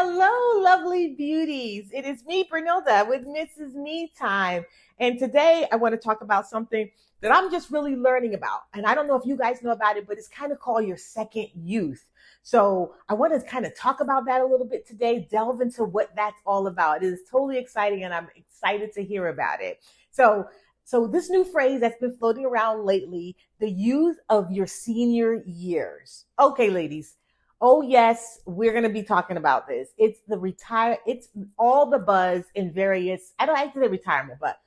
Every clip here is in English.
Hello, lovely beauties. It is me, Bernilda, with Mrs. Me Time. And today I want to talk about something that I'm just really learning about. And I don't know if you guys know about it, but it's kind of called your second youth. So I want to kind of talk about that a little bit today, delve into what that's all about. It is totally exciting and I'm excited to hear about it. So so this new phrase that's been floating around lately, the youth of your senior years. Okay, ladies. Oh yes, we're going to be talking about this. It's all the buzz in various, I don't like to say retirement, but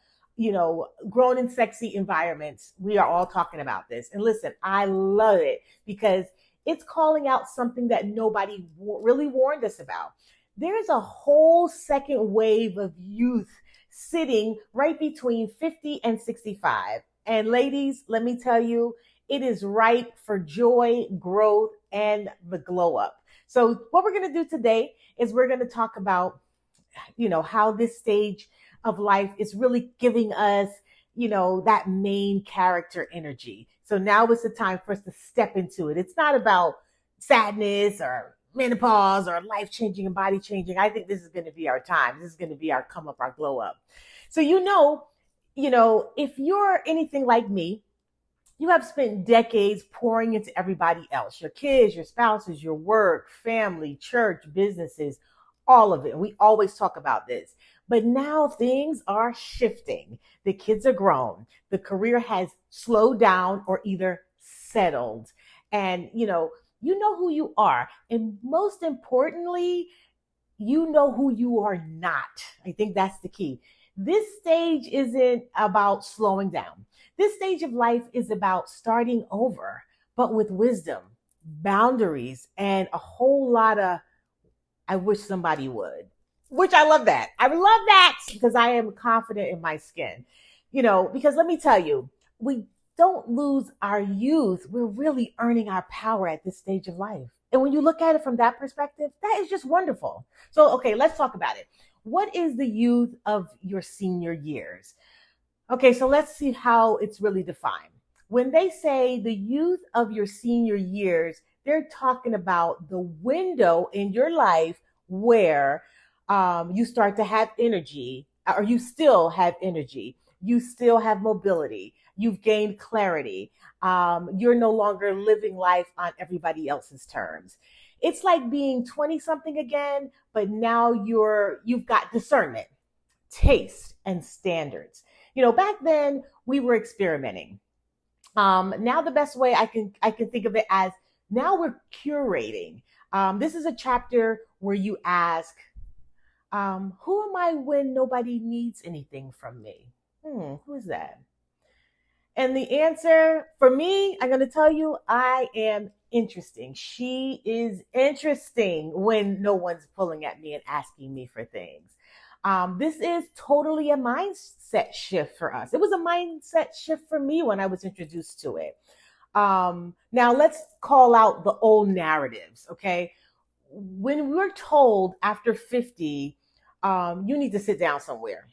grown and sexy environments. We are all talking about this. And listen, I love it because it's calling out something that nobody really warned us about. There's a whole second wave of youth sitting right between 50 and 65. And ladies, let me tell you, it is ripe for joy, growth, and the glow up. So, what we're going to do today is we're going to talk about, how this stage of life is really giving us, that main character energy. So now is the time for us to step into it. It's not about sadness or menopause or life changing and body changing. I think this is going to be our time. This is going to be our come up, our glow up. So, if you're anything like me, you have spent decades pouring into everybody else, your kids, your spouses, your work, family, church, businesses, all of it. We always talk about this. But now things are shifting. The kids are grown. The career has slowed down or either settled. And, you know who you are. And most importantly, you know who you are not. I think that's the key. This stage isn't about slowing down. This stage of life is about starting over, but with wisdom, boundaries, and a whole lot of, I wish somebody would, which I love that. I love that because I am confident in my skin, because let me tell you, we don't lose our youth. We're really earning our power at this stage of life. And when you look at it from that perspective, that is just wonderful. So, okay, let's talk about it. What is the youth of your senior years? Okay, so let's see how it's really defined. When they say the youth of your senior years, they're talking about the window in your life where you start to have energy, or you still have energy, you still have mobility, you've gained clarity, you're no longer living life on everybody else's terms. It's like being 20 something again, but now you've got discernment, taste, and standards. Back then we were experimenting. Now the best way I can think of it as, now we're curating. This is a chapter where you ask, who am I when nobody needs anything from me? Who is that? And the answer for me, I'm going to tell you, I am interesting. She is interesting when no one's pulling at me and asking me for things. This is totally a mindset shift for us. It was a mindset shift for me when I was introduced to it. Now let's call out the old narratives, okay? When we're told after 50, you need to sit down somewhere.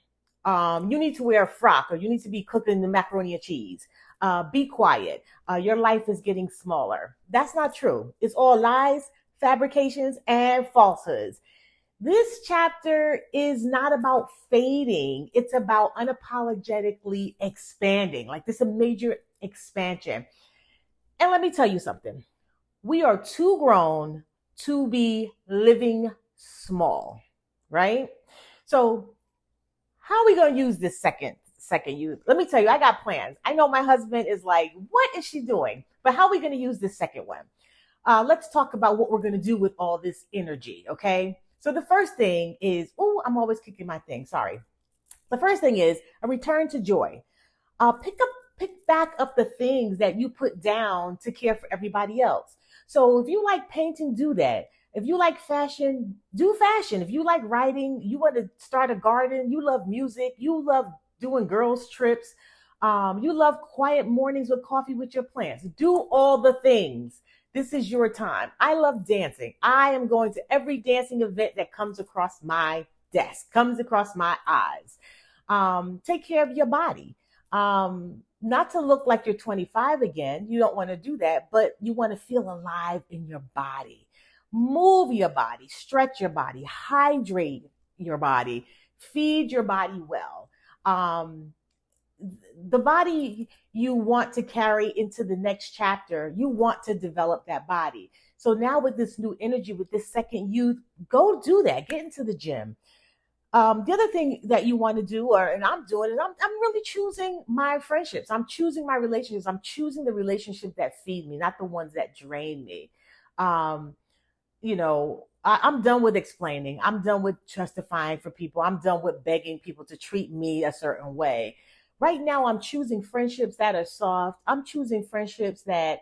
You need to wear a frock, or you need to be cooking the macaroni and cheese. Be quiet. Your life is getting smaller. That's not true. It's all lies, fabrications, and falsehoods. This chapter is not about fading. It's about unapologetically expanding. Like, this is a major expansion. And let me tell you something. We are too grown to be living small, right? So how are we going to use this second youth? Let me tell you, I got plans. I know my husband is like, what is she doing? But how are we going to use this second one? Let's talk about what we're going to do with all this energy, okay? So the first thing is, I'm always kicking my thing. Sorry. The first thing is a return to joy. Pick back up the things that you put down to care for everybody else. So if you like painting, do that. If you like fashion, do fashion. If you like writing, you want to start a garden, you love music, you love doing girls' trips, you love quiet mornings with coffee with your plants. Do all the things. This is your time. I love dancing. I am going to every dancing event that comes across my desk, comes across my eyes. Take care of your body. Not to look like you're 25 again. You don't want to do that, but you want to feel alive in your body. Move your body, stretch your body, hydrate your body, feed your body well. Um, the body you want to carry into the next chapter, you want to develop that body. So now with this new energy, with this second youth, go do that. Get into the gym. The other thing that you want to do, or and I'm doing it, I'm really choosing my friendships. I'm choosing my relationships. I'm choosing the relationships that feed me, not the ones that drain me. Um, I'm done with explaining. I'm done with justifying for people. I'm done with begging people to treat me a certain way. Right now, I'm choosing friendships that are soft. I'm choosing friendships that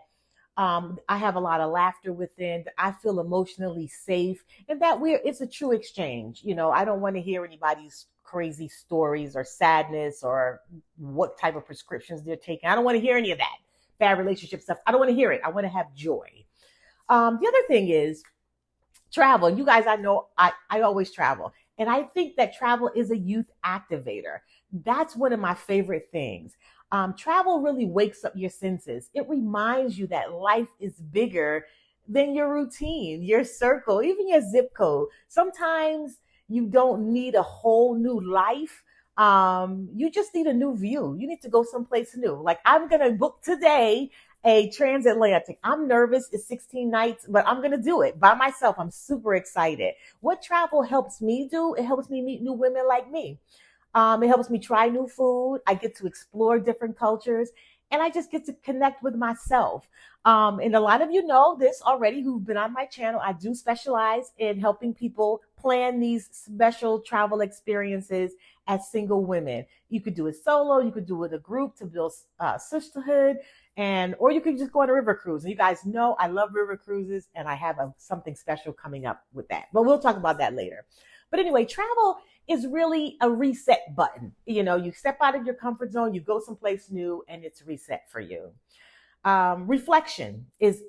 I have a lot of laughter within. I feel emotionally safe, and that it's a true exchange. I don't want to hear anybody's crazy stories or sadness or what type of prescriptions they're taking. I don't want to hear any of that bad relationship stuff. I don't want to hear it. I want to have joy. The other thing is travel. You guys, I know I always travel. And I think that travel is a youth activator. That's one of my favorite things. Travel really wakes up your senses. It reminds you that life is bigger than your routine, your circle, even your zip code. Sometimes you don't need a whole new life. You just need a new view. You need to go someplace new. Like I'm going to book today a transatlantic. I'm nervous. It's 16 nights, but I'm going to do it by myself. I'm super excited. What travel helps me do? It helps me meet new women like me. It helps me try new food. I get to explore different cultures and I just get to connect with myself. And a lot of you know this already who've been on my channel. I do specialize in helping people plan these special travel experiences as single women. You could do it solo, you could do it with a group to build sisterhood, or you could just go on a river cruise. And you guys know I love river cruises, and I have something special coming up with that. But we'll talk about that later. But anyway, travel is really a reset button. You step out of your comfort zone, you go someplace new, and it's reset for you. Reflection is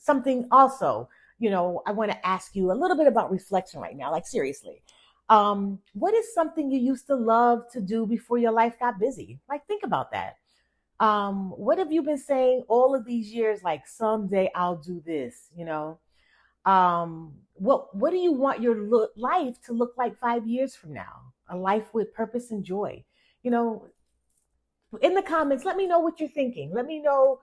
something also. I want to ask you a little bit about reflection right now. Like seriously, what is something you used to love to do before your life got busy? Like think about that. What have you been saying all of these years? Like someday I'll do this. What do you want your life to look like 5 years from now? A life with purpose and joy. You know, in the comments, let me know what you're thinking. Let me know,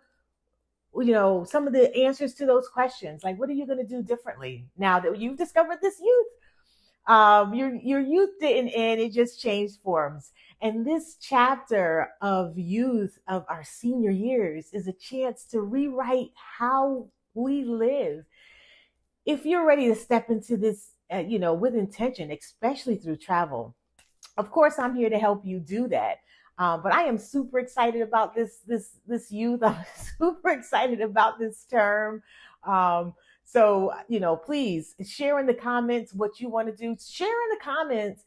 some of the answers to those questions. Like, what are you going to do differently now that you've discovered this youth? Your youth didn't end; it just changed forms. And this chapter of youth of our senior years is a chance to rewrite how we live. If you're ready to step into this, with intention, especially through travel, of course, I'm here to help you do that. But I am super excited about this youth. I'm super excited about this term. So please share in the comments what you want to do. Share in the comments,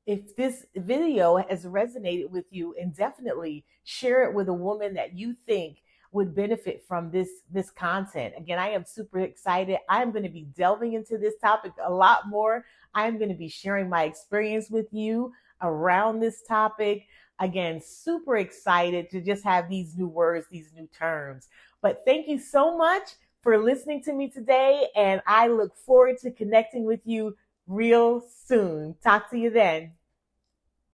if this video has resonated with you, and definitely share it with a woman that you think would benefit from this content. Again, I am super excited. I'm going to be delving into this topic a lot more. I'm going to be sharing my experience with you around this topic. Again, super excited to just have these new words, these new terms. But thank you so much for listening to me today, and I look forward to connecting with you real soon. Talk to you then.